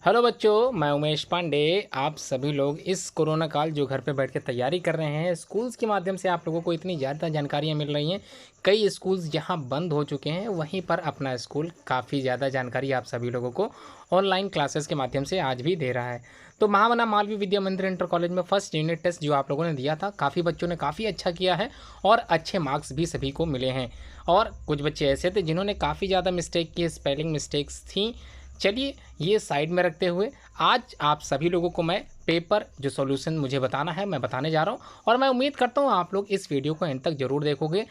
Hello बच्चों, मैं उमेश पांडे। आप सभी लोग इस कोरोना काल जो घर पे बैठ के तैयारी कर रहे हैं, स्कूल्स के माध्यम से आप लोगों को इतनी ज़्यादा जानकारियाँ मिल रही हैं। कई स्कूल्स जहां बंद हो चुके हैं, वहीं पर अपना स्कूल काफ़ी ज़्यादा जानकारी आप सभी लोगों को ऑनलाइन क्लासेस के माध्यम से आज भी दे रहा है। तो महामना मालवीय विद्या मंदिर इंटर कॉलेज में फर्स्ट यूनिट टेस्ट जो आप लोगों ने दिया था, काफ़ी बच्चों ने काफ़ी अच्छा किया है और अच्छे मार्क्स भी सभी को मिले हैं। और कुछ बच्चे ऐसे थे जिन्होंने काफ़ी ज़्यादा मिस्टेक की, स्पेलिंग मिस्टेक्स थी। चलिए, ये साइड में रखते हुए आज आप सभी लोगों को मैं पेपर जो सॉल्यूशन मुझे बताना है मैं बताने जा रहा हूँ, और मैं उम्मीद करता हूँ आप लोग इस वीडियो को एंड तक ज़रूर देखोगे,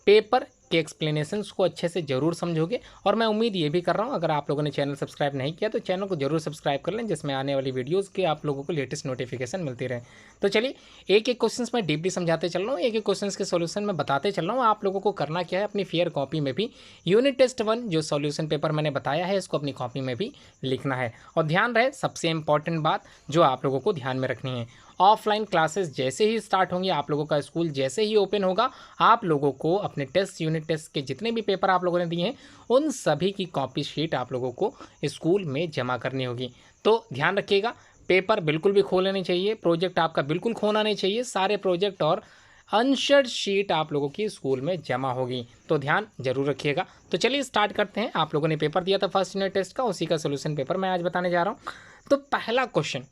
पेपर के एक्सप्लेनेशंस को अच्छे से ज़रूर समझोगे। और मैं उम्मीद ये भी कर रहा हूँ, अगर आप लोगों ने चैनल सब्सक्राइब नहीं किया तो चैनल को जरूर सब्सक्राइब कर लें, जिसमें आने वाली वीडियोज़ के आप लोगों को लेटेस्ट नोटिफिकेशन मिलती रहे। तो चलिए, एक एक क्वेश्चंस मैं डीपली समझाते चल रहा हूँ, एक एक क्वेश्चंस के सॉल्यूशन मैं बताते चल रहा हूँ। आप लोगों को करना क्या है, अपनी फेयर कॉपी में भी यूनिट टेस्ट 1 जो सॉल्यूशन पेपर मैंने बताया है, इसको अपनी कॉपी में भी लिखना है। और ध्यान रहे, सबसे इंपॉर्टेंट बात जो आप लोगों को ध्यान में रखनी है, ऑफलाइन क्लासेस जैसे ही स्टार्ट होंगी, आप लोगों का स्कूल जैसे ही ओपन होगा, आप लोगों को अपने टेस्ट यूनिट टेस्ट के जितने भी पेपर आप लोगों ने दिए हैं, उन सभी की कॉपी शीट आप लोगों को स्कूल में जमा करनी होगी। तो ध्यान रखिएगा, पेपर बिल्कुल भी खोलना नहीं चाहिए, प्रोजेक्ट आपका बिल्कुल खोना नहीं चाहिए। सारे प्रोजेक्ट और आंसर शीट आप लोगों की स्कूल में जमा होगी, तो ध्यान जरूर रखिएगा। तो चलिए स्टार्ट करते हैं। आप लोगों ने पेपर दिया था फर्स्ट यूनिट टेस्ट का, उसी का सोल्यूशन पेपर मैं आज बताने जा रहा हूँ। तो पहला क्वेश्चन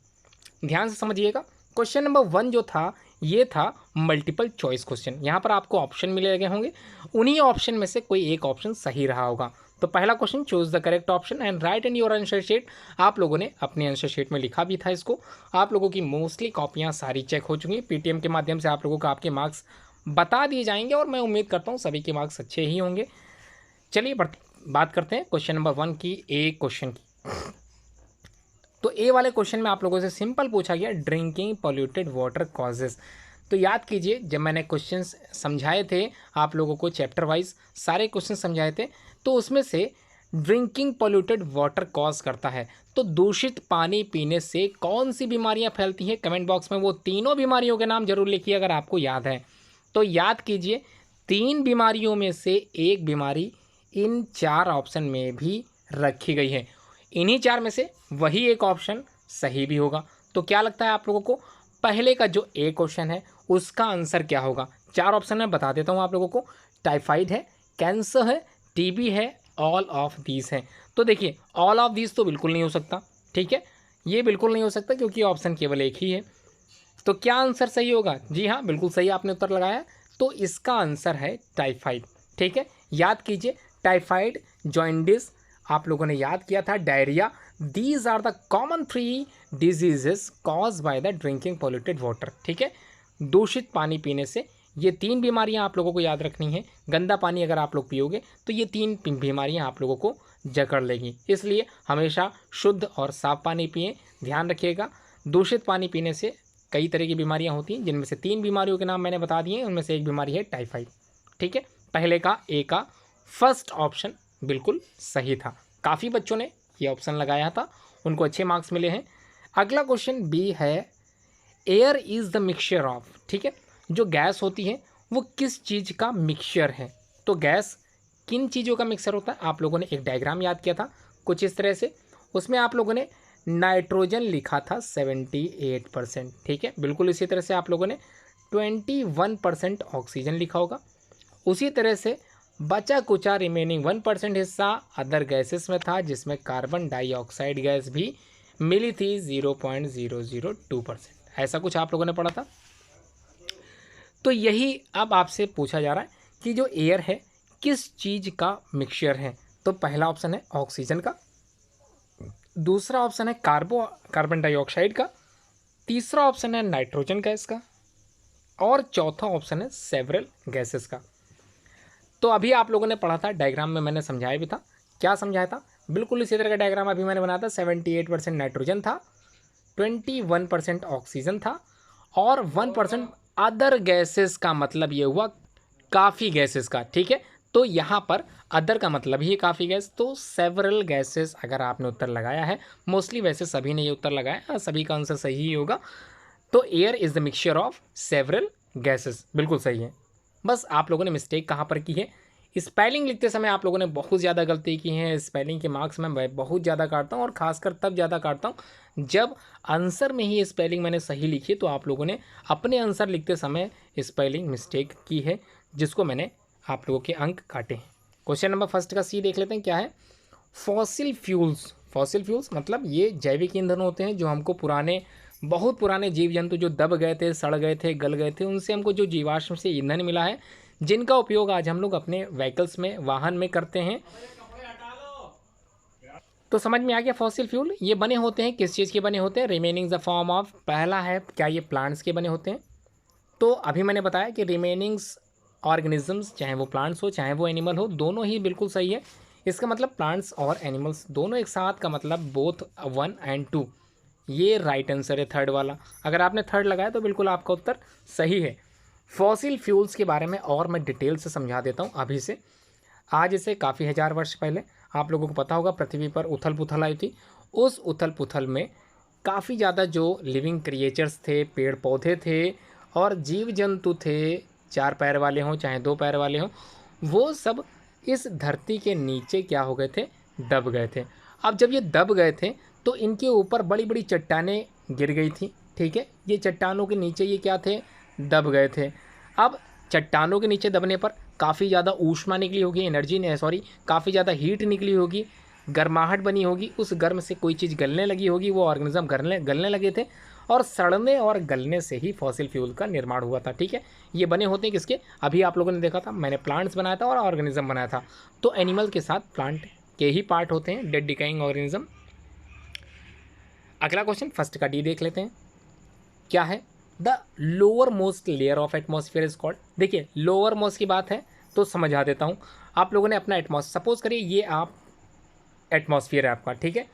ध्यान से समझिएगा। क्वेश्चन नंबर 1 जो था, ये था मल्टीपल चॉइस क्वेश्चन। यहाँ पर आपको ऑप्शन मिले लगे होंगे, उन्हीं ऑप्शन में से कोई एक ऑप्शन सही रहा होगा। तो पहला question, choose the correct option and right in your answer sheet. आप लोगों ने अपनी आंसर शीट में लिखा भी था इसको। आप लोगों की मोस्टली कॉपियाँ सारी चेक हो चुकी हैं, पीटीएम के माध्यम से आप लोगों को आपके मार्क्स बता दिए जाएंगे, और मैं उम्मीद करता हूँ सभी के मार्क्स अच्छे ही होंगे। चलिए बात करते हैं क्वेश्चन नंबर 1 की, ए क्वेश्चन की। तो ए वाले क्वेश्चन में आप लोगों से सिंपल पूछा गया, ड्रिंकिंग पॉल्यूटेड वाटर कॉजेज। तो याद कीजिए, जब मैंने क्वेश्चंस समझाए थे आप लोगों को चैप्टर वाइज, सारे क्वेश्चन समझाए थे, तो उसमें से ड्रिंकिंग पॉल्यूटेड वाटर कॉज करता है। तो दूषित पानी पीने से कौन सी बीमारियां फैलती हैं, कमेंट बॉक्स में वो तीनों बीमारियों के नाम जरूर लिखिए अगर आपको याद है। तो याद कीजिए, 3 बीमारियों में से एक बीमारी इन 4 ऑप्शन में भी रखी गई है। इन्हीं 4 में से वही एक ऑप्शन सही भी होगा। तो क्या लगता है आप लोगों को, पहले का जो ए क्वेश्चन है उसका आंसर क्या होगा? 4 ऑप्शन मैं बता देता हूँ आप लोगों को। टाइफाइड है, कैंसर है, टीबी है, ऑल ऑफ दीज हैं। तो देखिए, ऑल ऑफ दीज तो बिल्कुल नहीं हो सकता, ठीक है, ये बिल्कुल नहीं हो सकता क्योंकि ऑप्शन केवल एक ही है। तो क्या आंसर सही होगा? जी हाँ, बिल्कुल सही आपने उत्तर लगाया। तो इसका आंसर है टाइफाइड, ठीक है। याद कीजिए, टाइफाइड, जॉइंडिस, आप लोगों ने याद किया था, diarrhoea, these are the common 3 diseases caused by the drinking polluted water, ठीक है। दूषित पानी पीने से ये 3 बीमारियां आप लोगों को याद रखनी है। गंदा पानी अगर आप लोग पियोगे तो ये 3 बीमारियां आप लोगों को जकड़ लेगी, इसलिए हमेशा शुद्ध और साफ पानी पिएं। ध्यान रखिएगा, दूषित पानी पीने से कई तरह की बीमारियां होती हैं, जिनमें से 3 बीमारियों के नाम मैंने बता दिए, उनमें से एक बीमारी है टाइफाइड, ठीक है। पहले का ए का फर्स्ट ऑप्शन बिल्कुल सही था। काफ़ी बच्चों ने ये ऑप्शन लगाया था, उनको अच्छे मार्क्स मिले हैं। अगला क्वेश्चन बी है, air is the mixture of, ठीक है। जो गैस होती है वो किस चीज़ का मिक्सचर है? तो गैस किन चीज़ों का मिक्सचर होता है? आप लोगों ने एक डायग्राम याद किया था कुछ इस तरह से, उसमें आप लोगों ने नाइट्रोजन लिखा था 78%, ठीक है। बिल्कुल इसी तरह से आप लोगों ने 21% ऑक्सीजन लिखा होगा। उसी तरह से बचा कुचा रिमेनिंग 1% हिस्सा अदर गैसेस में था, जिसमें कार्बन डाइऑक्साइड गैस भी मिली थी 0.002%। ऐसा कुछ आप लोगों ने पढ़ा था। तो यही अब आपसे पूछा जा रहा है कि जो एयर है किस चीज़ का मिक्सचर है? तो पहला ऑप्शन है ऑक्सीजन का, दूसरा ऑप्शन है कार्बन डाइऑक्साइड का, तीसरा ऑप्शन है नाइट्रोजन गैस का, और चौथा ऑप्शन है सेवरल गैसेस का। तो अभी आप लोगों ने पढ़ा था, डायग्राम में मैंने समझाया भी था। क्या समझाया था? बिल्कुल इसी तरह का डायग्राम अभी मैंने बनाया था। 78% नाइट्रोजन था, 21% ऑक्सीजन था, और 1% अदर गैसेस का मतलब ये हुआ काफ़ी गैसेस का, ठीक है। तो यहाँ पर अदर का मतलब ही काफ़ी गैस, तो सेवरल गैसेस अगर आपने उत्तर लगाया है, मोस्टली वैसे सभी ने ये उत्तर लगाया, सभी का आंसर सही ही होगा। तो air is the mixture of several gases, बिल्कुल सही है। बस आप लोगों ने मिस्टेक कहाँ पर की है, स्पेलिंग लिखते समय आप लोगों ने बहुत ज़्यादा गलती की है। स्पेलिंग के मार्क्स मैं बहुत ज़्यादा काटता हूँ और ख़ासकर तब ज़्यादा काटता हूँ जब आंसर में ही स्पेलिंग मैंने सही लिखी, तो आप लोगों ने अपने आंसर लिखते समय स्पेलिंग मिस्टेक की है, जिसको मैंने आप लोगों के अंक काटे हैं। क्वेश्चन नंबर फर्स्ट का सी देख लेते हैं क्या है। फॉसिल फ्यूल्स, फॉसिल फ्यूल्स मतलब ये जैविक ईंधन होते हैं जो हमको बहुत पुराने जीव जंतु जो दब गए थे, सड़ गए थे, गल गए थे, उनसे हमको जो जीवाश्म से ईंधन मिला है, जिनका उपयोग आज हम लोग अपने व्हीकल्स में, वाहन में करते हैं। तो समझ में आ गया फॉसिल फ्यूल ये बने होते हैं किस चीज़ के बने होते हैं, रिमेनिंग द फॉर्म ऑफ, पहला है क्या ये प्लांट्स के बने होते हैं। तो अभी मैंने बताया कि रिमेनिंग्स ऑर्गेनिजम्स, चाहे वो प्लांट्स हो चाहे वो एनिमल हो, दोनों ही बिल्कुल सही है। इसका मतलब प्लांट्स और एनिमल्स दोनों एक साथ का मतलब बोथ 1 and 2, ये राइट आंसर है थर्ड वाला। अगर आपने थर्ड लगाया तो बिल्कुल आपका उत्तर सही है। फॉसिल फ्यूल्स के बारे में और मैं डिटेल से समझा देता हूँ अभी से। आज से काफ़ी हज़ार वर्ष पहले आप लोगों को पता होगा पृथ्वी पर उथल पुथल आई थी। उस उथल पुथल में काफ़ी ज़्यादा जो लिविंग क्रिएचर्स थे, पेड़ पौधे थे और जीव जंतु थे, 4 पैर वाले हों चाहे 2 पैर वाले हों, वो सब इस धरती के नीचे क्या हो गए थे, दब गए थे। अब जब ये दब गए थे तो इनके ऊपर बड़ी बड़ी चट्टानें गिर गई थी, ठीक है। ये चट्टानों के नीचे ये क्या थे, दब गए थे। अब चट्टानों के नीचे दबने पर काफ़ी ज़्यादा ऊष्मा निकली होगी, काफ़ी ज़्यादा हीट निकली होगी, गर्माहट बनी होगी, उस गर्म से कोई चीज़ गलने लगी होगी, वो ऑर्गेनिज्म गलने लगे थे और सड़ने और गलने से ही फॉसिल फ्यूल का निर्माण हुआ था, ठीक है। ये बने होते हैं किसके, अभी आप लोगों ने देखा था मैंने प्लांट्स बनाया था और ऑर्गेनिज्म बनाया था, तो एनिमल के साथ प्लांट के ही पार्ट होते हैं, डेड डिकाइंग ऑर्गेनिज्म। अगला क्वेश्चन फर्स्ट का डी देख लेते हैं क्या है। The lowermost layer of atmosphere is called. देखिए लोअर मोस्ट की बात है तो समझा देता हूँ। आप लोगों ने अपना एटमॉस्फेयर, सपोज करिए ये आप एटमॉस्फेयर है आपका, ठीक है।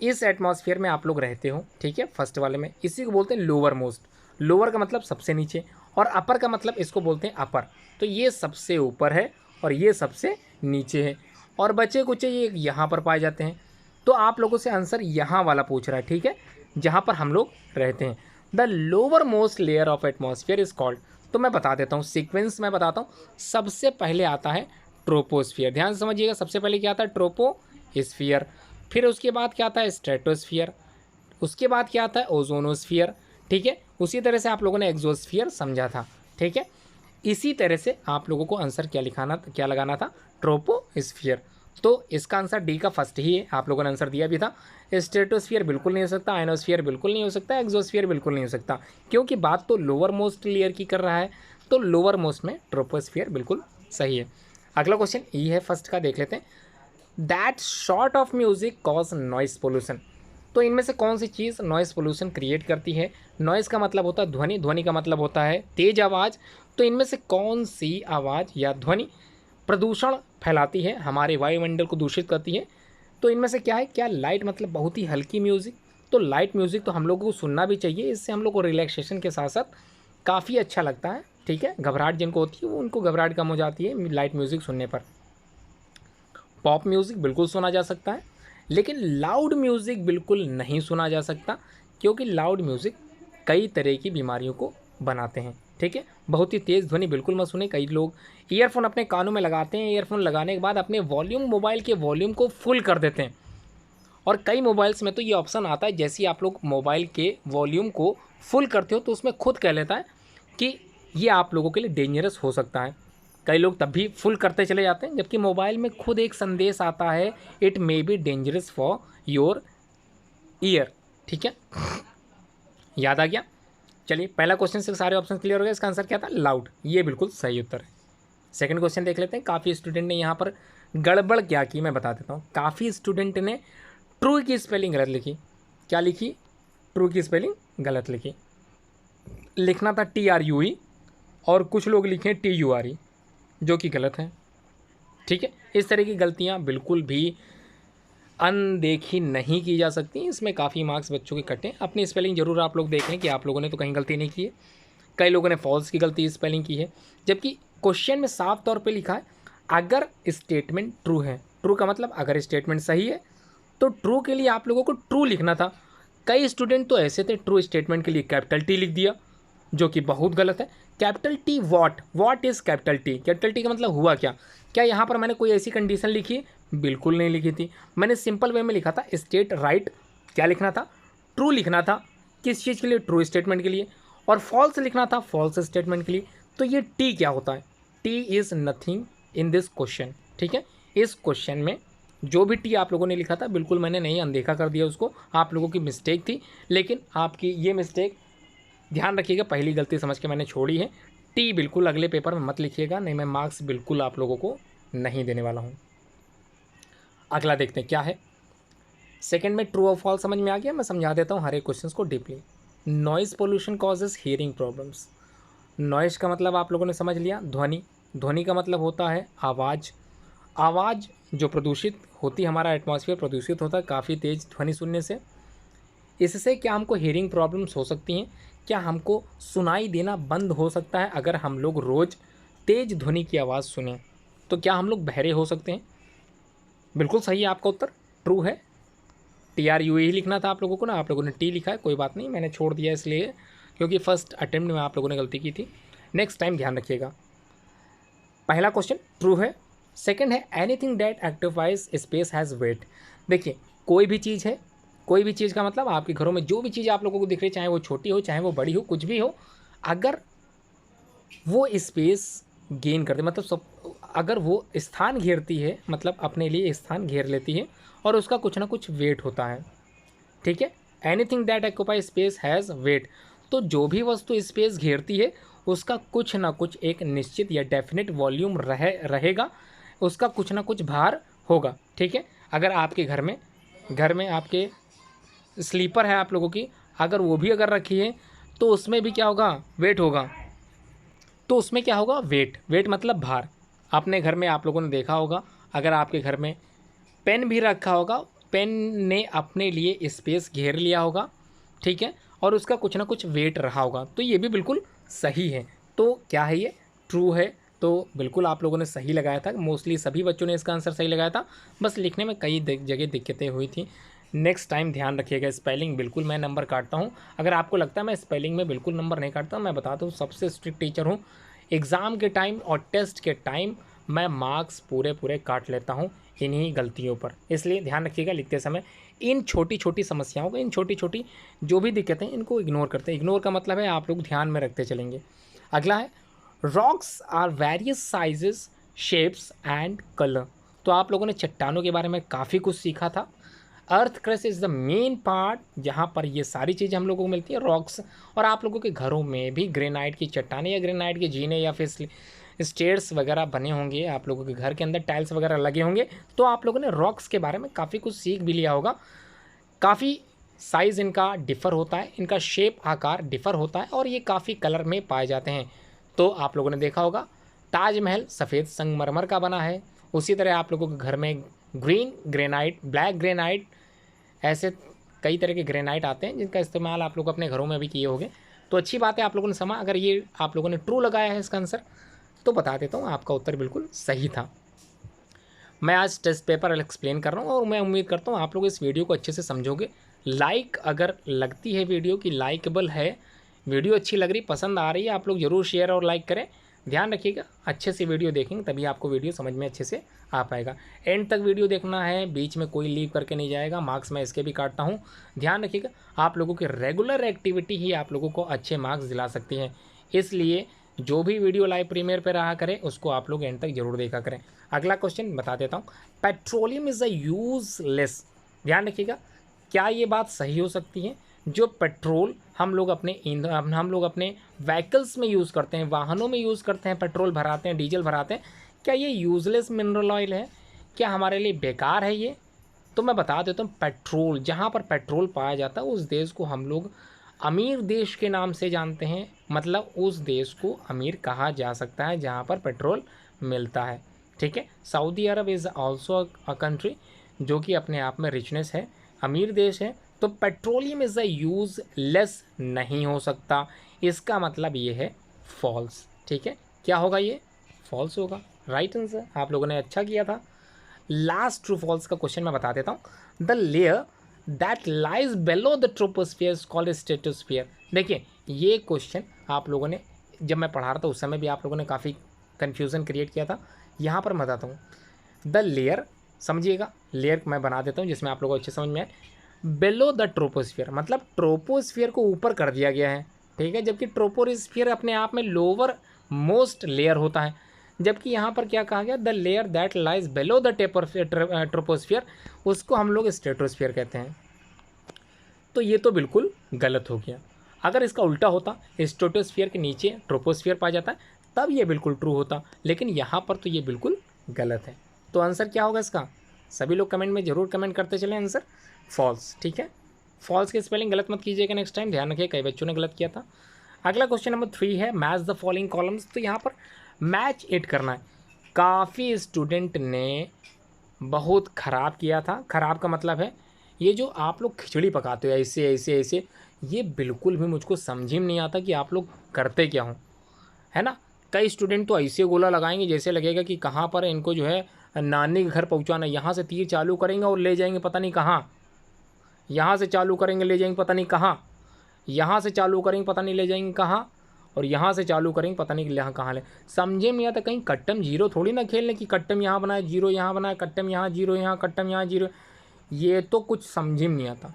इस एटमॉस्फेयर में आप लोग रहते हो, ठीक है, फर्स्ट वाले में, इसी को बोलते हैं लोअर मोस्ट। लोअर का मतलब सबसे नीचे और अपर का मतलब इसको बोलते हैं अपर। तो ये सबसे ऊपर है और ये सबसे नीचे है और बचे कुचे ये यहाँ पर पाए जाते हैं। तो आप लोगों से आंसर यहाँ वाला पूछ रहा है, ठीक है, जहाँ पर हम लोग रहते हैं। The lowermost layer of atmosphere is called. तो मैं बता देता हूँ, सीक्वेंस में बताता हूँ। सबसे पहले आता है ट्रोपोस्फियर, ध्यान से समझिएगा। सबसे पहले क्या आता है, ट्रोपोस्फियर। फिर उसके बाद क्या आता है, स्ट्रेटोस्फियर। उसके बाद क्या आता है, ओजोनोस्फियर, ठीक है। उसी तरह से आप लोगों ने एक्सोस्फियर समझा था, ठीक है। इसी तरह से आप लोगों को आंसर क्या लगाना था, ट्रोपोस्फियर। तो इसका आंसर डी का फर्स्ट ही है, आप लोगों ने आंसर दिया भी था। स्ट्रेटोस्फियर बिल्कुल नहीं हो सकता, आयनोस्फियर बिल्कुल नहीं हो सकता, एक्सोस्फियर बिल्कुल नहीं हो सकता, क्योंकि बात तो लोअर मोस्ट लेयर की कर रहा है। तो लोअर मोस्ट में ट्रोपोस्फियर बिल्कुल सही है। अगला क्वेश्चन ये है फर्स्ट का, देख लेते हैं। That short of music cause noise pollution. तो इनमें से कौन सी चीज़ नॉइस पोल्यूशन क्रिएट करती है। नॉइस का मतलब होता है ध्वनि, ध्वनि का मतलब होता है तेज आवाज़। तो इनमें से कौन सी आवाज़ या ध्वनि प्रदूषण फैलाती है, हमारे वायुमंडल को दूषित करती है। तो इनमें से क्या है, क्या लाइट मतलब बहुत ही हल्की म्यूज़िक। तो लाइट म्यूज़िक तो हम लोगों को सुनना भी चाहिए, इससे हम लोग को रिलैक्सेशन के साथ साथ काफ़ी अच्छा लगता है, ठीक है। घबराहट जिनको होती है वो, उनको घबराहट कम हो जाती है लाइट म्यूज़िक सुनने पर। पॉप म्यूज़िक बिल्कुल सुना जा सकता है, लेकिन लाउड म्यूज़िक बिल्कुल नहीं सुना जा सकता, क्योंकि लाउड म्यूज़िक कई तरह की बीमारियों को बनाते हैं, ठीक है। बहुत ही तेज़ ध्वनि बिल्कुल मत सुने। कई लोग ईयरफोन अपने कानों में लगाते हैं, ईयरफोन लगाने के बाद अपने मोबाइल के वॉल्यूम को फुल कर देते हैं। और कई मोबाइल्स में तो ये ऑप्शन आता है, जैसे ही आप लोग मोबाइल के वॉल्यूम को फुल करते हो तो उसमें खुद कह लेता है कि ये आप लोगों के लिए डेंजरस हो सकता है। कई लोग तब भी फुल करते चले जाते हैं, जबकि मोबाइल में खुद एक संदेश आता है, it may be dangerous for your year, ठीक है। याद आ गया। चलिए पहला क्वेश्चन से सारे ऑप्शन क्लियर हो गए। इसका आंसर क्या था, लाउड, ये बिल्कुल सही उत्तर है। सेकंड क्वेश्चन देख लेते हैं। काफ़ी स्टूडेंट ने यहाँ पर गड़बड़ क्या की, मैं बता देता हूँ। काफ़ी स्टूडेंट ने ट्रू की स्पेलिंग गलत लिखी। क्या लिखी, ट्रू की स्पेलिंग गलत लिखी। लिखना था TRUE और कुछ लोग लिखे TURE, जो कि गलत है, ठीक है। इस तरह की गलतियाँ बिल्कुल भी अनदेखी नहीं की जा सकती। इसमें काफ़ी मार्क्स बच्चों के कटे। अपनी स्पेलिंग जरूर आप लोग देख लें कि आप लोगों ने तो कहीं गलती नहीं की है। कई लोगों ने फॉल्स की गलती स्पेलिंग की है, जबकि क्वेश्चन में साफ तौर पे लिखा है अगर स्टेटमेंट ट्रू है। ट्रू का मतलब अगर स्टेटमेंट सही है, तो ट्रू के लिए आप लोगों को ट्रू लिखना था। कई स्टूडेंट तो ऐसे थे, ट्रू स्टेटमेंट के लिए कैपिटल T लिख दिया जो कि बहुत गलत है। Capital T what, what is capital T, capital T का मतलब हुआ क्या? क्या यहाँ पर मैंने कोई ऐसी कंडीशन लिखी है? बिल्कुल नहीं लिखी थी। मैंने सिंपल वे में लिखा था स्टेट राइट, क्या लिखना था? ट्रू लिखना था। किस चीज़ के लिए? ट्रू स्टेटमेंट के लिए। और फॉल्स लिखना था फॉल्स स्टेटमेंट के लिए। तो ये टी क्या होता है? T is nothing in this question, ठीक है। इस क्वेश्चन में जो भी टी आप लोगों ने लिखा था बिल्कुल मैंने नहीं अनदेखा कर दिया उसको, आप लोगों की मिस्टेक थी। लेकिन आपकी ये मिस्टेक ध्यान रखिएगा, पहली गलती समझ के मैंने छोड़ी है। टी बिल्कुल अगले पेपर में मत लिखिएगा, नहीं मैं मार्क्स बिल्कुल आप लोगों को नहीं देने वाला हूँ। अगला देखते हैं क्या है। सेकंड में ट्रू और फॉल्स समझ में आ गया। मैं समझा देता हूँ हर एक क्वेश्चन को deeply. Noise pollution causes hearing problems. Noise का मतलब आप लोगों ने समझ लिया, ध्वनि। ध्वनि का मतलब होता है आवाज़। आवाज़ जो प्रदूषित होती है, हमारा एटमॉस्फेयर प्रदूषित होता है काफ़ी तेज़ ध्वनि सुनने से। इससे क्या हमको हियरिंग प्रॉब्लम्स हो सकती हैं? क्या हमको सुनाई देना बंद हो सकता है अगर हम लोग रोज़ तेज़ ध्वनि की आवाज़ सुनें? तो क्या हम लोग बहरे हो सकते हैं? बिल्कुल सही है आपका उत्तर, ट्रू है। TRU ही लिखना था आप लोगों को ना, आप लोगों ने टी लिखा है, कोई बात नहीं, मैंने छोड़ दिया इसलिए क्योंकि फर्स्ट अटेम्प्ट में आप लोगों ने गलती की थी। नेक्स्ट टाइम ध्यान रखिएगा। पहला क्वेश्चन ट्रू है। सेकंड है anything that occupies space has weight. देखिए कोई भी चीज़ है, कोई भी चीज़ का मतलब आपके घरों में जो भी चीज़ आप लोगों को दिख रही है, चाहे वो छोटी हो चाहे वो बड़ी हो, कुछ भी हो, अगर वो स्पेस गेन करती, मतलब सब, अगर वो स्थान घेरती है, मतलब अपने लिए स्थान घेर लेती है और उसका कुछ ना कुछ वेट होता है, ठीक है। Anything that occupy space has wait. तो जो भी वस्तु स्पेस घेरती है उसका कुछ ना कुछ एक निश्चित या डेफिनेट वॉल्यूम रहेगा, उसका कुछ ना कुछ भार होगा, ठीक है। अगर आपके घर में आपके स्लीपर है आप लोगों की, अगर वो भी अगर रखी है तो उसमें भी क्या होगा? वेट होगा। तो उसमें क्या होगा? वेट। वेट मतलब भार। अपने घर में आप लोगों ने देखा होगा, अगर आपके घर में पेन भी रखा होगा, पेन ने अपने लिए स्पेस घेर लिया होगा, ठीक है, और उसका कुछ ना कुछ वेट रहा होगा। तो ये भी बिल्कुल सही है। तो क्या है ये? ट्रू है। तो बिल्कुल आप लोगों ने सही लगाया था, मोस्टली सभी बच्चों ने इसका आंसर सही लगाया था, बस लिखने में कई जगह दिक्कतें हुई थी। नेक्स्ट टाइम ध्यान रखिएगा, स्पेलिंग बिल्कुल मैं नंबर काटता हूँ। अगर आपको लगता है मैं स्पेलिंग में बिल्कुल नंबर नहीं काटता, मैं बताता हूँ सबसे स्ट्रिक्ट टीचर हूँ। एग्ज़ाम के टाइम और टेस्ट के टाइम मैं मार्क्स पूरे पूरे काट लेता हूँ इन्हीं गलतियों पर। इसलिए ध्यान रखिएगा लिखते समय इन छोटी छोटी समस्याओं को, इन छोटी छोटी जो भी दिक्कतें हैं, इनको इग्नोर करते हैं। इग्नोर का मतलब है आप लोग ध्यान में रखते चलेंगे। अगला है rocks are various sizes, shapes and colour. तो आप लोगों ने चट्टानों के बारे में काफ़ी कुछ सीखा था। Earth crust is the main part जहाँ पर ये सारी चीज़ें हम लोगों को मिलती है, रॉक्स। और आप लोगों के घरों में भी ग्रेनाइट की चट्टानें या ग्रेनाइट के जीने या फिर स्टेयर्स वगैरह बने होंगे, आप लोगों के घर के अंदर टाइल्स वगैरह लगे होंगे, तो आप लोगों ने रॉक्स के बारे में काफ़ी कुछ सीख भी लिया होगा। काफ़ी साइज़ इनका डिफ़र होता है, इनका शेप आकार डिफ़र होता है और ये काफ़ी कलर में पाए जाते हैं। तो आप लोगों ने देखा होगा ताजमहल सफ़ेद संगमरमर का बना है। उसी तरह आप लोगों के घर में ग्रीन ग्रेनाइट, ब्लैक ग्रेनाइट, ऐसे कई तरह के ग्रेनाइट आते हैं जिनका इस्तेमाल आप लोग अपने घरों में भी किए होंगे। तो अच्छी बात है आप लोगों ने समा। अगर ये आप लोगों ने ट्रू लगाया है इसका आंसर, तो बता देता हूँ आपका उत्तर बिल्कुल सही था। मैं आज टेस्ट पेपर एक्सप्लेन कर रहा हूँ और मैं उम्मीद करता हूँ आप लोग इस वीडियो को अच्छे से समझोगे। लाइक अगर लगती है वीडियो की, लाइकेबल है वीडियो, अच्छी लग रही, पसंद आ रही है, आप लोग ज़रूर शेयर और लाइक करें। ध्यान रखिएगा अच्छे से वीडियो देखेंगे तभी आपको वीडियो समझ में अच्छे से आ पाएगा। एंड तक वीडियो देखना है, बीच में कोई लीव करके नहीं जाएगा, मार्क्स मैं इसके भी काटता हूँ। ध्यान रखिएगा आप लोगों की रेगुलर एक्टिविटी ही आप लोगों को अच्छे मार्क्स दिला सकती है, इसलिए जो भी वीडियो लाइव प्रीमियर पे रहा करें उसको आप लोग एंड तक जरूर देखा करें। अगला क्वेश्चन बता देता हूँ, पेट्रोलियम इज़ अ यूजलेस। ध्यान रखिएगा क्या ये बात सही हो सकती है? जो पेट्रोल हम लोग अपने ईंधन, हम लोग अपने व्हीकल्स में यूज़ करते हैं, वाहनों में यूज़ करते हैं, पेट्रोल भराते हैं, डीजल भराते हैं, क्या ये यूजलेस मिनरल ऑयल है? क्या हमारे लिए बेकार है ये? तो मैं बता देता हूँ, पेट्रोल, जहाँ पर पेट्रोल पाया जाता है उस देश को हम लोग अमीर देश के नाम से जानते हैं। मतलब उस देश को अमीर कहा जा सकता है जहाँ पर पेट्रोल मिलता है, ठीक है। Saudi Arab is also a country जो कि अपने आप में रिचनेस है, अमीर देश है। तो petroleum is a use less नहीं हो सकता, इसका मतलब ये है फॉल्स, ठीक है। क्या होगा? ये फॉल्स होगा। राइट आंसर, आप लोगों ने अच्छा किया था। लास्ट ट्रू फॉल्स का क्वेश्चन मैं बता देता हूँ। The layer that lies below the troposphere is called stratosphere. देखिए ये क्वेश्चन आप लोगों ने जब मैं पढ़ा रहा था उस समय भी आप लोगों ने काफ़ी कन्फ्यूज़न क्रिएट किया था। यहाँ पर मैं बताता हूँ द लेयर, समझिएगा लेयर मैं बना देता हूँ जिसमें आप लोगों को अच्छे समझ में आए। बिलो द ट्रोपोस्फियर मतलब ट्रोपोस्फियर को ऊपर कर दिया गया है, ठीक है, जबकि ट्रोपोस्फियर अपने आप में लोअर मोस्ट लेयर होता है। जबकि यहाँ पर क्या कहा गया, the layer that lies below the troposphere, उसको हम लोग स्ट्रेटोस्फियर कहते हैं। तो ये तो बिल्कुल गलत हो गया। अगर इसका उल्टा होता, स्ट्रेटोस्फियर के नीचे ट्रोपोस्फियर पाया जाता है, तब ये बिल्कुल ट्रू होता, लेकिन यहाँ पर तो ये बिल्कुल गलत है। तो आंसर क्या होगा इसका, सभी लोग कमेंट में ज़रूर कमेंट करते चले आंसर फॉल्स, ठीक है। फॉल्स की स्पेलिंग गलत मत कीजिएगा नेक्स्ट टाइम, ध्यान रखिए कई बच्चों ने गलत किया था। अगला क्वेश्चन नंबर 3 है मैच द फॉलोइंग कॉलम्स। तो यहाँ पर मैच इट करना है। काफ़ी स्टूडेंट ने बहुत ख़राब किया था। ख़राब का मतलब है ये जो आप लोग खिचड़ी पकाते हो ऐसे ऐसे ऐसे, ये बिल्कुल भी मुझको समझ में नहीं आता कि आप लोग करते क्या हो, है ना। कई स्टूडेंट तो ऐसे गोला लगाएंगे जैसे लगेगा कि कहाँ पर इनको जो है नानी के घर पहुँचाना, यहाँ से तीर चालू करेंगे और ले जाएंगे पता नहीं कहाँ, यहाँ से चालू करेंगे ले जाएंगे पता नहीं कहाँ, यहाँ से चालू करेंगे पता नहीं ले जाएंगे कहाँ, और यहाँ से चालू करेंगे पता नहीं यहाँ कहाँ ले। समझे नहीं आता, कहीं कट्टम जीरो थोड़ी ना खेलने की, कट्टम यहाँ बनाए जीरो यहाँ बनाए, कट्टम यहाँ जीरो यहाँ, कट्टम यहाँ जीरो, ये तो कुछ समझे में नहीं आता।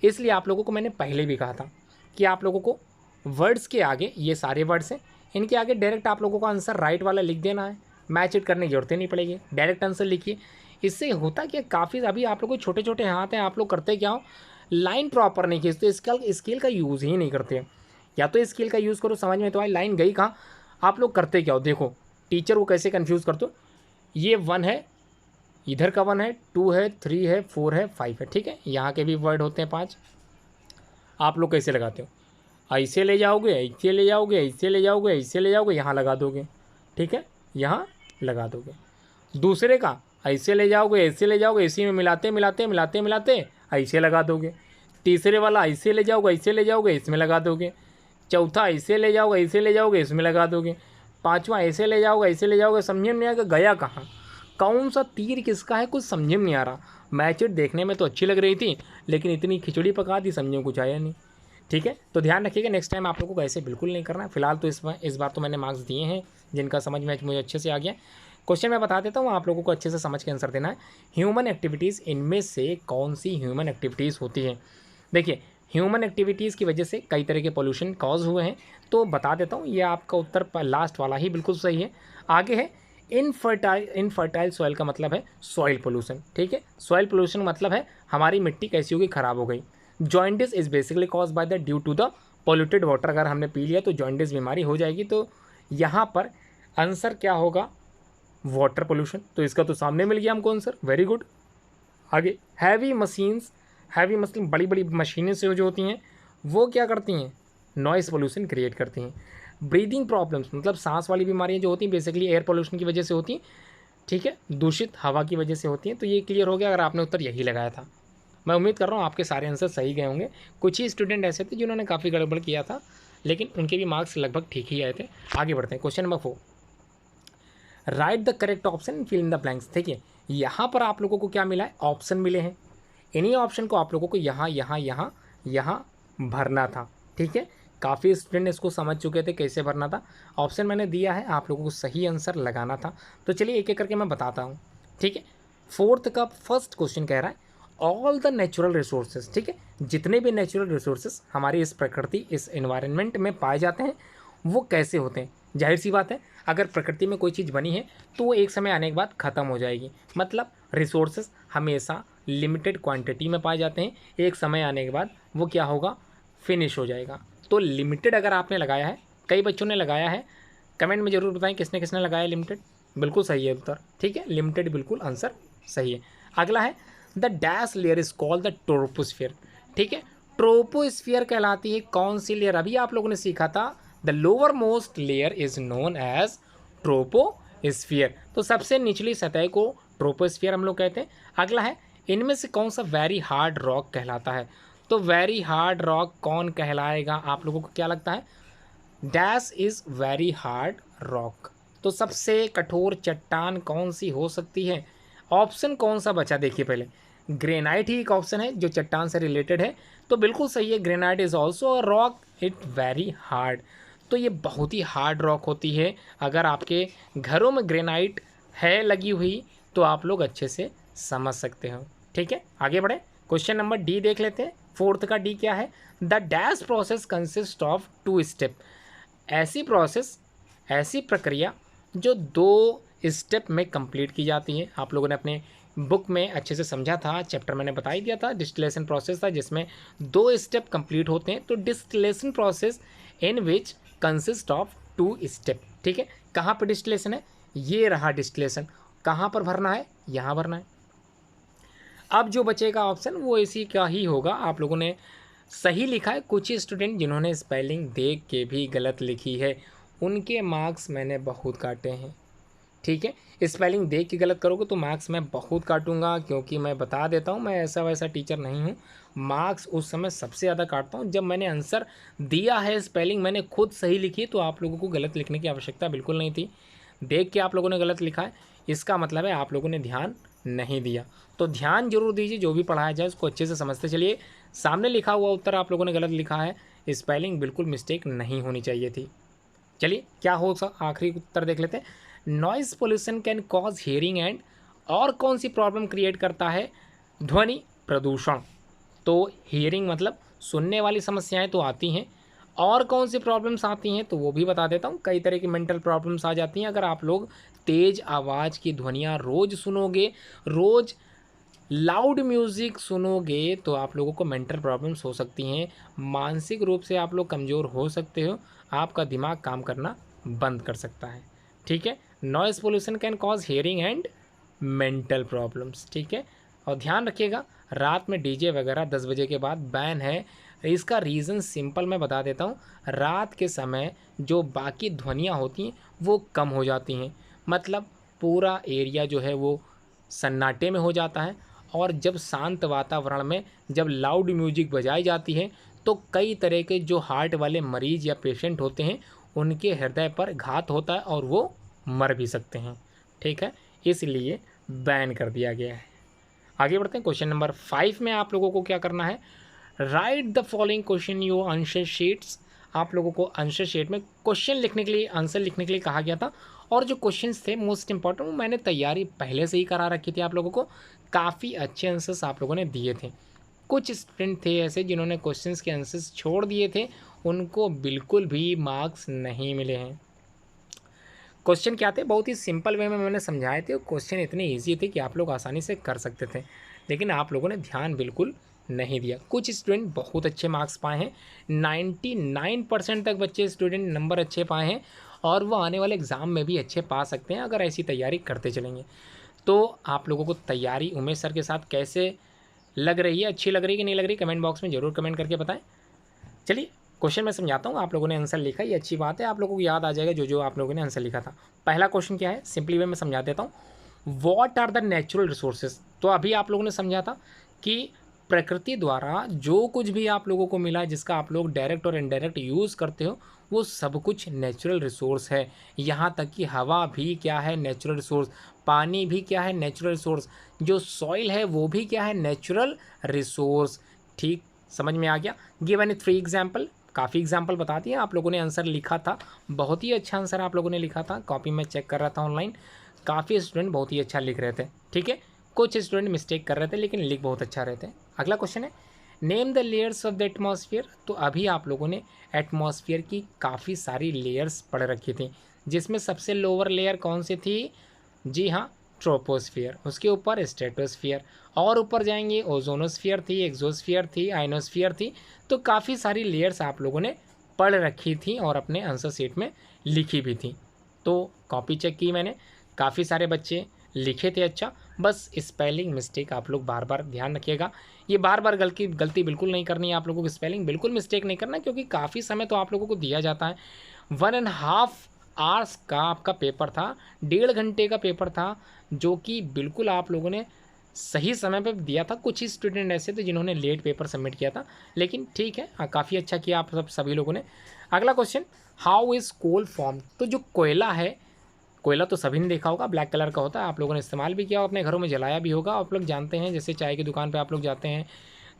इसलिए आप लोगों को मैंने पहले भी कहा था कि आप लोगों को वर्ड्स के आगे, ये सारे वर्ड्स हैं, इनके आगे डायरेक्ट आप लोगों को आंसर राइट वाला लिख देना है, मैच इट करने की जरूरत ही नहीं पड़ेगी, डायरेक्ट आंसर लिखिए। इससे होता क्या, काफ़ी अभी आप लोग को छोटे छोटे हाथ हैं, आप लोग करते क्या हो, लाइन प्रॉपर नहीं खींचते, स्केल का यूज़ ही नहीं करते। या तो स्केल का यूज़ करो, समझ में तो आए लाइन गई कहाँ। आप लोग करते क्या हो, देखो टीचर को कैसे कन्फ्यूज़ करते हो, ये 1 है, इधर का 1 है, 2 है, 3 है, 4 है, 5 है, ठीक है, यहाँ के भी वर्ड होते हैं 5। आप लोग कैसे लगाते हो, ऐसे ले जाओगे, ऐसे ले जाओगे, ऐसे ले जाओगे, ऐसे ले जाओगे, यहाँ लगा दोगे, ठीक है, यहाँ लगा दोगे। दूसरे का ऐसे ले जाओगे, ऐसे ले जाओगे, इसी में मिलाते मिलाते मिलाते मिलाते ऐसे लगा दोगे। तीसरे वाला ऐसे ले जाओगे, ऐसे ले जाओगे, इसमें लगा दोगे। चौथा ऐसे ले जाओगे, ऐसे ले जाओगे, इसमें लगा दोगे। पाँचवा ऐसे ले जाओगे, ऐसे ले जाओगे, समझे में नहीं आएगा गया कहाँ, कौन सा तीर किसका है, कुछ समझे में नहीं आ रहा। मैच देखने में तो अच्छी लग रही थी, लेकिन इतनी खिचड़ी पका दी, समझे में कुछ आया नहीं, ठीक है। तो ध्यान रखिएगा नेक्स्ट टाइम आप लोगों को ऐसे बिल्कुल नहीं करना है। फिलहाल तो इस बार तो मैंने मार्क्स दिए हैं जिनका समझ में मुझे अच्छे से आ गया। क्वेश्चन मैं बता देता हूँ, आप लोगों को अच्छे से समझ के आंसर देना है। ह्यूमन एक्टिविटीज़, इनमें से कौन सी ह्यूमन एक्टिविटीज़ होती हैं। देखिए ह्यूमन एक्टिविटीज़ की वजह से कई तरह के पोल्यूशन कॉज हुए हैं, तो बता देता हूँ, ये आपका उत्तर लास्ट वाला ही बिल्कुल सही है। आगे है इनफर्टाइल सॉइल का मतलब है सॉइल पोल्यूशन, ठीक है। सॉइल पोल्यूशन मतलब है हमारी मिट्टी कैसी होगी, ख़राब हो गई। Jaundice is basically caused by the due to the polluted water, अगर हमने पी लिया तो जॉइंटिस बीमारी हो जाएगी। तो यहाँ पर आंसर क्या होगा, वाटर पोल्यूशन। तो इसका तो सामने मिल गया हमको आंसर, वेरी गुड। आगे हैवी मशीन्स, हैवी मतलब बड़ी बड़ी मशीनें से जो होती हैं वो क्या करती हैं, नॉइस पोल्यूशन क्रिएट करती हैं। ब्रीदिंग प्रॉब्लम्स मतलब सांस वाली बीमारियां जो होती हैं बेसिकली एयर पोल्यूशन की वजह से होती हैं, ठीक है, दूषित हवा की वजह से होती हैं। तो ये क्लियर हो गया अगर आपने उत्तर यही लगाया था। मैं उम्मीद कर रहा हूँ आपके सारे आंसर सही गए होंगे। कुछ ही स्टूडेंट ऐसे थे जिन्होंने काफ़ी गड़बड़ किया था, लेकिन उनके भी मार्क्स लगभग ठीक ही आए थे। आगे बढ़ते हैं, question number 4, write the correct option fill in the blanks. देखिए यहाँ पर आप लोगों को क्या मिला है, ऑप्शन मिले हैं। इन्हीं ऑप्शन को आप लोगों को यहाँ यहाँ यहाँ यहाँ भरना था, ठीक है। काफ़ी स्टूडेंट इसको समझ चुके थे कैसे भरना था। ऑप्शन मैंने दिया है, आप लोगों को सही आंसर लगाना था। तो चलिए एक एक करके मैं बताता हूँ, ठीक है। 4th का फर्स्ट क्वेश्चन कह रहा है ऑल द नेचुरल रिसोर्सेज, ठीक है, जितने भी नेचुरल रिसोर्सेज हमारी इस प्रकृति, इस एनवायरनमेंट में पाए जाते हैं वो कैसे होते हैं। जाहिर सी बात है, अगर प्रकृति में कोई चीज़ बनी है तो वो एक समय आने के बाद ख़त्म हो जाएगी। मतलब रिसोर्सेज हमेशा लिमिटेड क्वांटिटी में पाए जाते हैं, एक समय आने के बाद वो क्या होगा, फिनिश हो जाएगा। तो लिमिटेड अगर आपने लगाया है, कई बच्चों ने लगाया है, कमेंट में ज़रूर बताएं किसने किसने लगाया लिमिटेड। बिल्कुल सही है उत्तर, ठीक है, लिमिटेड बिल्कुल आंसर सही है। अगला है the dash layer is called the troposphere, ठीक है। ट्रोपोस्फियर कहलाती है कौन सी लेयर, अभी आप लोगों ने सीखा था the lowermost layer is known as troposphere. तो सबसे निचली सतह को ट्रोपोस्फियर हम लोग कहते हैं। अगला है इनमें से कौन सा वेरी हार्ड रॉक कहलाता है। तो वेरी हार्ड रॉक कौन कहलाएगा, आप लोगों को क्या लगता है, dash is very hard rock. तो सबसे कठोर चट्टान कौन सी हो सकती है, ऑप्शन कौन सा बचा, देखिए पहले ग्रेनाइट ही एक ऑप्शन है जो चट्टान से रिलेटेड है, तो बिल्कुल सही है। Granite is also a rock, it very hard. तो ये बहुत ही हार्ड रॉक होती है। अगर आपके घरों में ग्रेनाइट है लगी हुई तो आप लोग अच्छे से समझ सकते हो। ठीक है, आगे बढ़े। क्वेश्चन नंबर डी देख लेते हैं। फोर्थ का डी क्या है? The dash process consist of 2 step. ऐसी प्रोसेस, ऐसी प्रक्रिया जो 2 स्टेप में कंप्लीट की जाती है। आप लोगों ने अपने बुक में अच्छे से समझा था, चैप्टर मैंने बता ही दिया था। डिस्टिलेशन प्रोसेस था जिसमें 2 स्टेप कंप्लीट होते हैं। तो distillation process in which consist of 2 step. ठीक है, कहाँ पर डिस्टिलेशन है? ये रहा डिस्टिलेशन। कहाँ पर भरना है? यहाँ भरना है। अब जो बचेगा ऑप्शन वो इसी का ही होगा। आप लोगों ने सही लिखा है। कुछ ही स्टूडेंट जिन्होंने स्पेलिंग देख के भी गलत लिखी है, उनके मार्क्स मैंने बहुत काटे हैं। ठीक है, स्पेलिंग देख के गलत करोगे तो मार्क्स मैं बहुत काटूंगा, क्योंकि मैं बता देता हूँ मैं ऐसा वैसा टीचर नहीं हूँ। मार्क्स उस समय सबसे ज़्यादा काटता हूँ जब मैंने आंसर दिया है, स्पेलिंग मैंने खुद सही लिखी है, तो आप लोगों को गलत लिखने की आवश्यकता बिल्कुल नहीं थी। देख के आप लोगों ने गलत लिखा है, इसका मतलब है आप लोगों ने ध्यान नहीं दिया। तो ध्यान जरूर दीजिए, जो भी पढ़ाया जाए उसको अच्छे से समझते चलिए। सामने लिखा हुआ उत्तर आप लोगों ने गलत लिखा है, स्पेलिंग बिल्कुल मिस्टेक नहीं होनी चाहिए थी। चलिए क्या हो आखिरी उत्तर देख लेते हैं। Noise pollution can cause hearing and, और कौन सी प्रॉब्लम क्रिएट करता है? ध्वनि प्रदूषण। तो हियरिंग मतलब सुनने वाली समस्याएं तो आती हैं, और कौन सी प्रॉब्लम्स आती हैं तो वो भी बता देता हूँ। कई तरह की मेंटल प्रॉब्लम्स आ जाती हैं। अगर आप लोग तेज़ आवाज़ की ध्वनियाँ रोज़ सुनोगे, रोज़ लाउड म्यूज़िक सुनोगे, तो आप लोगों को मेंटल प्रॉब्लम्स हो सकती हैं। मानसिक रूप से आप लोग कमज़ोर हो सकते हो, आपका दिमाग काम करना बंद कर सकता है। ठीक है, noise pollution can cause hearing and mental problems. ठीक है, और ध्यान रखिएगा रात में डीजे वगैरह 10 बजे के बाद बैन है। इसका रीज़न सिंपल मैं बता देता हूँ। रात के समय जो बाकी ध्वनियाँ होती हैं वो कम हो जाती हैं, मतलब पूरा एरिया जो है वो सन्नाटे में हो जाता है। और जब शांत वातावरण में जब लाउड म्यूजिक बजाई जाती है तो कई तरह के जो हार्ट वाले मरीज़ या पेशेंट होते हैं उनके हृदय पर घात होता है और वो मर भी सकते हैं। ठीक है, इसलिए बैन कर दिया गया है। आगे बढ़ते हैं। क्वेश्चन नंबर 5 में आप लोगों को क्या करना है? Right the following question your answer sheets. आप लोगों को आंसर शीट में क्वेश्चन लिखने के लिए, आंसर लिखने के लिए कहा गया था। और जो क्वेश्चंस थे मोस्ट इंपॉर्टेंट, वो मैंने तैयारी पहले से ही करा रखी थी। आप लोगों को काफ़ी अच्छे आंसर्स आप लोगों ने दिए थे। कुछ स्टूडेंट थे ऐसे जिन्होंने क्वेश्चंस के आंसर्स छोड़ दिए थे, उनको बिल्कुल भी मार्क्स नहीं मिले हैं। क्वेश्चन क्या थे? बहुत ही सिंपल वे में मैंने समझाए थे। क्वेश्चन इतने ईजी थे कि आप लोग आसानी से कर सकते थे, लेकिन आप लोगों ने ध्यान बिल्कुल नहीं दिया। कुछ स्टूडेंट बहुत अच्छे मार्क्स पाए हैं, 99% तक बच्चे स्टूडेंट नंबर अच्छे पाए हैं, और वो आने वाले एग्ज़ाम में भी अच्छे पा सकते हैं अगर ऐसी तैयारी करते चलेंगे। तो आप लोगों को तैयारी उमेश सर के साथ कैसे लग रही है? अच्छी लग रही है कि नहीं लग रही? कमेंट बॉक्स में ज़रूर कमेंट करके बताएं। चलिए क्वेश्चन मैं समझाता हूँ। आप लोगों ने आंसर लिखा, ये अच्छी बात है, आप लोगों को याद आ जाएगा जो जो आप लोगों ने आंसर लिखा था। पहला क्वेश्चन क्या है? सिंपली वे में समझा देता हूँ। What are the natural resources. तो अभी आप लोगों ने समझा था कि प्रकृति द्वारा जो कुछ भी आप लोगों को मिला है, जिसका आप लोग डायरेक्ट और इनडायरेक्ट यूज़ करते हो, वो सब कुछ नेचुरल रिसोर्स है। यहाँ तक कि हवा भी क्या है? Natural resource. पानी भी क्या है? Natural resource. जो सॉइल है वो भी क्या है? Natural resource. ठीक, समझ में आ गया? Give any 3 example. काफ़ी एग्जाम्पल बता दिए। आप लोगों ने आंसर लिखा था, बहुत ही अच्छा आंसर आप लोगों ने लिखा था। कॉपी में चेक कर रहा था ऑनलाइन, काफ़ी स्टूडेंट बहुत ही अच्छा लिख रहे थे। ठीक है, कुछ स्टूडेंट मिस्टेक कर रहे थे लेकिन लिख बहुत अच्छा रहे थे। अगला क्वेश्चन है, name the layers of the atmosphere. तो अभी आप लोगों ने एटमॉस्फेयर की काफ़ी सारी लेयर्स पढ़ रखी थी, जिसमें सबसे लोअर लेयर कौन सी थी? जी हाँ, ट्रोपोस्फियर। उसके ऊपर स्ट्रेटोस्फियर, और ऊपर जाएंगे ओजोनोस्फियर थी, एक्सोस्फियर थी, आइनोस्फियर थी। तो काफ़ी सारी लेयर्स आप लोगों ने पढ़ रखी थी और अपने आंसर शीट में लिखी भी थी। तो कॉपी चेक की मैंने, काफ़ी सारे बच्चे लिखे थे अच्छा। बस स्पेलिंग मिस्टेक आप लोग बार बार ध्यान रखिएगा। ये बार बार गलती बिल्कुल नहीं करनी है आप लोगों को। स्पेलिंग बिल्कुल मिस्टेक नहीं करना, क्योंकि काफ़ी समय तो आप लोगों को दिया जाता है। 1.5 आवर्स का आपका पेपर था, 1.5 घंटे का पेपर था, जो कि बिल्कुल आप लोगों ने सही समय पे दिया था। कुछ ही स्टूडेंट ऐसे थे जिन्होंने लेट पेपर सबमिट किया था, लेकिन ठीक है, काफ़ी अच्छा किया आप सभी लोगों ने। अगला question, how is coal form. तो जो कोयला है, कोयला तो सभी ने देखा होगा, ब्लैक कलर का होता है, आप लोगों ने इस्तेमाल भी किया, अपने घरों में जलाया भी होगा। आप लोग जानते हैं, जैसे चाय की दुकान पे आप लोग जाते हैं,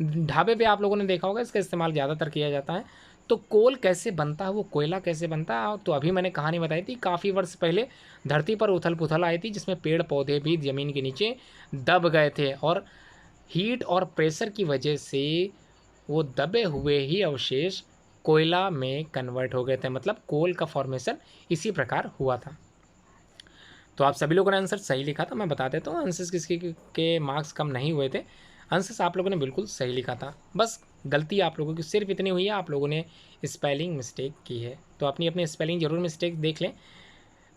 ढाबे पे आप लोगों ने देखा होगा, इसका इस्तेमाल ज़्यादातर किया जाता है। तो कोल कैसे बनता है, वो कोयला कैसे बनता है, तो अभी मैंने कहानी बताई थी, काफ़ी वर्ष पहले धरती पर उथल पुथल आई थी, जिसमें पेड़ पौधे भी ज़मीन के नीचे दब गए थे और हीट और प्रेशर की वजह से वो दबे हुए ही अवशेष कोयला में कन्वर्ट हो गए थे, मतलब कोल का फॉर्मेशन इसी प्रकार हुआ था। तो आप सभी लोगों ने आंसर सही लिखा था। मैं बता देता हूँ आंसर्स किसके के मार्क्स कम नहीं हुए थे, आंसर्स आप लोगों ने बिल्कुल सही लिखा था। बस गलती आप लोगों की सिर्फ इतनी हुई है, आप लोगों ने स्पेलिंग मिस्टेक की है, तो अपनी अपनी स्पेलिंग जरूर मिस्टेक देख लें।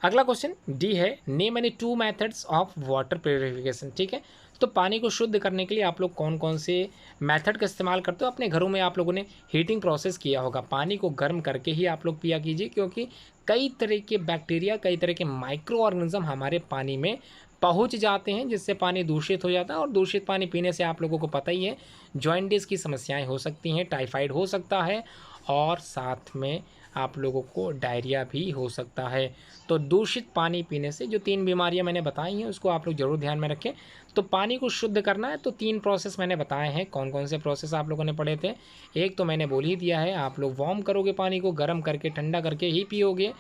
अगला क्वेश्चन डी है, name any 2 methods of water purification. ठीक है, तो पानी को शुद्ध करने के लिए आप लोग कौन कौन से मेथड का इस्तेमाल करते हो। अपने घरों में आप लोगों ने हीटिंग प्रोसेस किया होगा, पानी को गर्म करके ही आप लोग पिया कीजिए, क्योंकि कई तरह के बैक्टीरिया, कई तरह के माइक्रो ऑर्गेनिज्म हमारे पानी में पहुंच जाते हैं, जिससे पानी दूषित हो जाता है। और दूषित पानी पीने से आप लोगों को पता ही है, जॉइंटिस की समस्याएं हो सकती हैं, टाइफाइड हो सकता है और साथ में आप लोगों को डायरिया भी हो सकता है। तो दूषित पानी पीने से जो 3 बीमारियां मैंने बताई हैं, उसको आप लोग ज़रूर ध्यान में रखें। तो पानी को शुद्ध करना है तो 3 प्रोसेस मैंने बताए हैं। कौन कौन से प्रोसेस आप लोगों ने पढ़े थे, एक तो मैंने बोल ही दिया है, आप लोग वार्म करोगे, पानी को गर्म करके ठंडा करके ही पियोगे,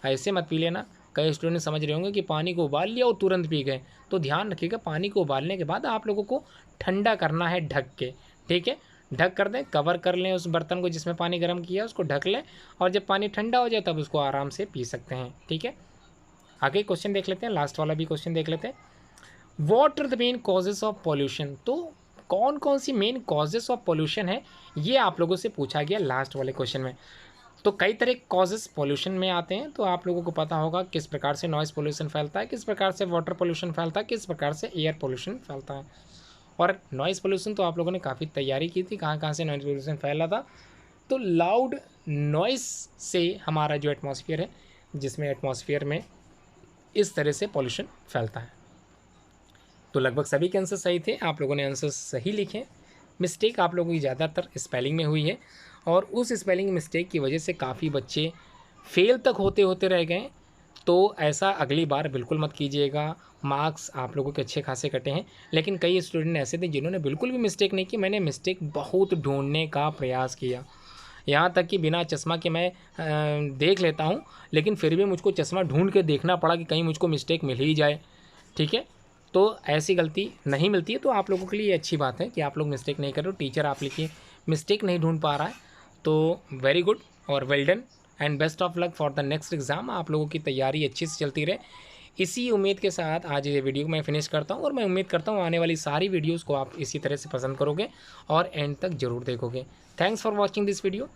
ऐसे मत पी लेना। कई स्टूडेंट समझ रहे होंगे कि पानी को उबाल लिया और तुरंत पी गए, तो ध्यान रखिएगा, पानी को उबालने के बाद आप लोगों को ठंडा करना है ढक के। ठीक है, ढक कर दें, कवर कर लें उस बर्तन को जिसमें पानी गर्म किया, उसको ढक लें, और जब पानी ठंडा हो जाए तब उसको आराम से पी सकते हैं। ठीक है, आगे क्वेश्चन देख लेते हैं, लास्ट वाला भी क्वेश्चन देख लेते हैं। What are the main causes of pollution. तो कौन कौन सी मेन कॉजेस ऑफ पॉल्यूशन है, ये आप लोगों से पूछा गया लास्ट वाले क्वेश्चन में। तो कई तरह के कॉजेस पॉल्यूशन में आते हैं, तो आप लोगों को पता होगा किस प्रकार से नॉइज़ पॉल्यूशन फैलता है, किस प्रकार से वाटर पॉल्यूशन फैलता है, किस प्रकार से एयर पॉल्यूशन फैलता है। और नॉइज़ पॉल्यूशन तो आप लोगों ने काफ़ी तैयारी की थी, कहाँ कहाँ से नॉइज़ पॉल्यूशन फैला था। तो लाउड नॉइज़ से हमारा जो एटमॉस्फेयर है, जिसमें एटमॉस्फेयर में इस तरह से पॉल्यूशन फैलता है। तो लगभग सभी के आंसर सही थे, आप लोगों ने आंसर सही लिखे। मिस्टेक आप लोगों की ज़्यादातर स्पेलिंग में हुई है, और उस स्पेलिंग मिस्टेक की वजह से काफ़ी बच्चे फेल तक होते होते रह गए। तो ऐसा अगली बार बिल्कुल मत कीजिएगा। मार्क्स आप लोगों के अच्छे खासे कटे हैं, लेकिन कई स्टूडेंट ऐसे थे जिन्होंने बिल्कुल भी मिस्टेक नहीं की। मैंने मिस्टेक बहुत ढूंढने का प्रयास किया, यहाँ तक कि बिना चश्मा के मैं देख लेता हूँ, लेकिन फिर भी मुझको चश्मा ढूंढ के देखना पड़ा कि कहीं मुझको मिस्टेक मिल ही जाए। ठीक है, तो ऐसी गलती नहीं मिलती है। तो आप लोगों के लिए अच्छी बात है कि आप लोग मिस्टेक नहीं कर रहे हो। टीचर आप लिखिए मिस्टेक नहीं ढूंढ पा रहा है, तो वेरी गुड और well done and best of luck for the next exam. आप लोगों की तैयारी अच्छी से चलती रहे, इसी उम्मीद के साथ आज ये वीडियो को मैं फिनिश करता हूँ। और मैं उम्मीद करता हूँ आने वाली सारी वीडियोज़ को आप इसी तरह से पसंद करोगे और एंड तक ज़रूर देखोगे। Thanks for watching this video.